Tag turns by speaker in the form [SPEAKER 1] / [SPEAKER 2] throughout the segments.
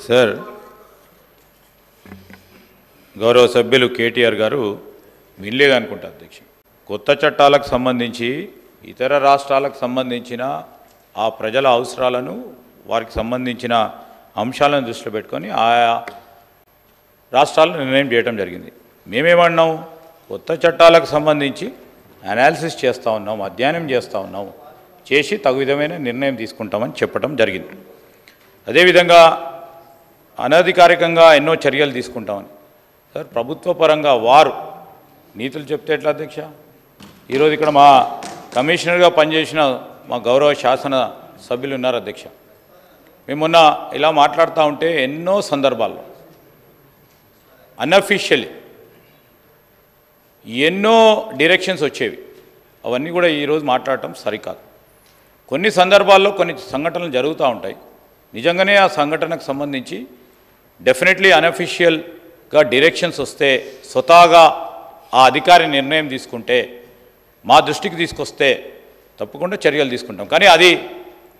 [SPEAKER 1] Sir గౌరవ సభ్యులు కేటీఆర్ గారు వినలేదు అనుకుంటా అధ్యక్ష. కొత్త చట్టాలకు సంబంధించి ఇతర రాష్ట్రాలకు సంబంధించిన ఆ ప్రజల అవసరాలను వారికి సంబంధించిన అంశాలను దృష్టిలో పెట్టుకొని ఆయా రాష్ట్రాలను నిర్ణయం చేయడం జరిగింది. మేమేమన్నాం, కొత్త చట్టాలకు సంబంధించి అనాలిసిస్ చేస్తూ ఉన్నాం, అధ్యయనం చేస్తూ ఉన్నాం, చేసి తగు విధమైన నిర్ణయం తీసుకుంటామని చెప్పడం జరిగింది. అదేవిధంగా అనధికారికంగా ఎన్నో చర్యలు తీసుకుంటామని. సార్ ప్రభుత్వ పరంగా వారు నీతులు చెప్తే ఎట్లా అధ్యక్ష? ఈరోజు ఇక్కడ మా కమిషనర్గా పనిచేసిన మా గౌరవ శాసన సభ్యులు ఉన్నారు అధ్యక్ష. మేము మొన్న ఇలా మాట్లాడుతూ ఉంటే ఎన్నో సందర్భాల్లో అన్అఫీషియల్లీ ఎన్నో డైరెక్షన్స్ వచ్చేవి. అవన్నీ కూడా ఈరోజు మాట్లాడటం సరికాదు. కొన్ని సందర్భాల్లో కొన్ని సంఘటనలు జరుగుతూ ఉంటాయి. నిజంగానే ఆ సంఘటనకు సంబంధించి డెఫినెట్లీ అన్అఫీషియల్గా డైరెక్షన్స్ వస్తే స్వతహాగా ఆ అధికారి నిర్ణయం తీసుకుంటే మా దృష్టికి తీసుకొస్తే తప్పకుండా చర్యలు తీసుకుంటాం. కానీ అది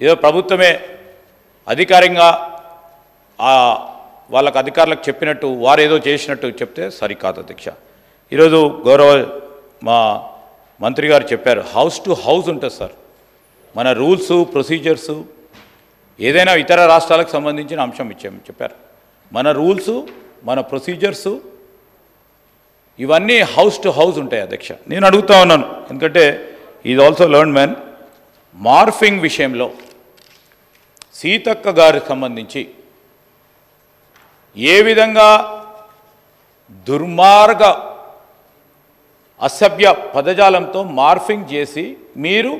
[SPEAKER 1] ఏదో ప్రభుత్వమే అధికారికంగా వాళ్ళకు అధికారులకు చెప్పినట్టు వారు ఏదో చేసినట్టు చెప్తే సరికాదు అధ్యక్ష. ఈరోజు గౌరవ మా మంత్రి గారు చెప్పారు, హౌస్ టు హౌస్ ఉంటుంది సార్. మన రూల్స్ ప్రొసీజర్సు ఏదైనా ఇతర రాష్ట్రాలకు సంబంధించిన అంశం చెప్పారు. మన రూల్సు మన ప్రొసీజర్సు ఇవన్నీ హౌస్ టు హౌస్ ఉంటాయి అధ్యక్ష. నేను అడుగుతా ఉన్నాను, ఎందుకంటే is also learn man. Morphing విషయంలో సీతక్క గారికి సంబంధించి ఏ విధంగా దుర్మార్గ అసభ్య పదజాలంతో మార్ఫింగ్ చేసి మీరు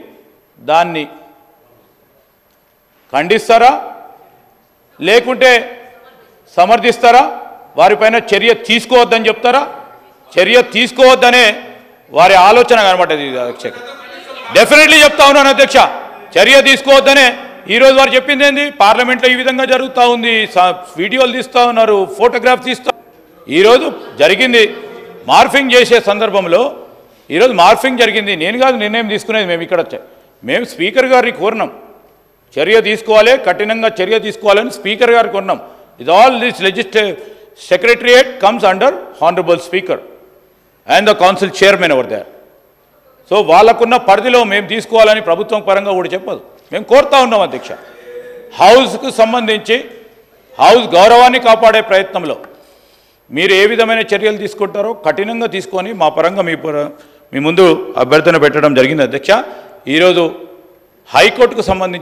[SPEAKER 1] దాన్ని ఖండిస్తారా లేకుంటే సమర్థిస్తారా? వారిపైన చర్య తీసుకోవద్దని చెప్తారా? చర్య తీసుకోవద్దనే వారి ఆలోచన కనబడ్డది అధ్యక్ష. డెఫినెట్లీ చెప్తా ఉన్నాను అధ్యక్ష, చర్య తీసుకోవద్దనే. ఈరోజు వారు చెప్పింది ఏంది, పార్లమెంట్లో ఈ విధంగా జరుగుతూ ఉంది, వీడియోలు తీస్తూ ఉన్నారు, ఫోటోగ్రాఫ్ తీస్తూ. ఈరోజు జరిగింది మార్ఫింగ్ చేసే సందర్భంలో, ఈరోజు మార్ఫింగ్ జరిగింది. నేను కాదు నిర్ణయం తీసుకునేది, మేము స్పీకర్ గారిని కోరినాం, చర్య తీసుకోవాలి, కఠినంగా చర్య తీసుకోవాలని స్పీకర్ గారికి కోరినాం. ఇది all this secretariat comes under honourable speaker and the council chairman ever there. So వాళ్ళకున్న పరిధిలో మేము తీసుకోవాలని ప్రభుత్వం పరంగా కూడా చెప్పదు, మేము కోరుతా ఉన్నాం అధ్యక్ష. హౌస్కు సంబంధించి హౌస్ గౌరవాన్ని కాపాడే ప్రయత్నంలో మీరు ఏ విధమైన చర్యలు తీసుకుంటారో కఠినంగా తీసుకొని మా పరంగా మీ ముందు అభ్యర్థన పెట్టడం జరిగింది అధ్యక్ష. ఈరోజు హైకోర్టుకు సంబంధించి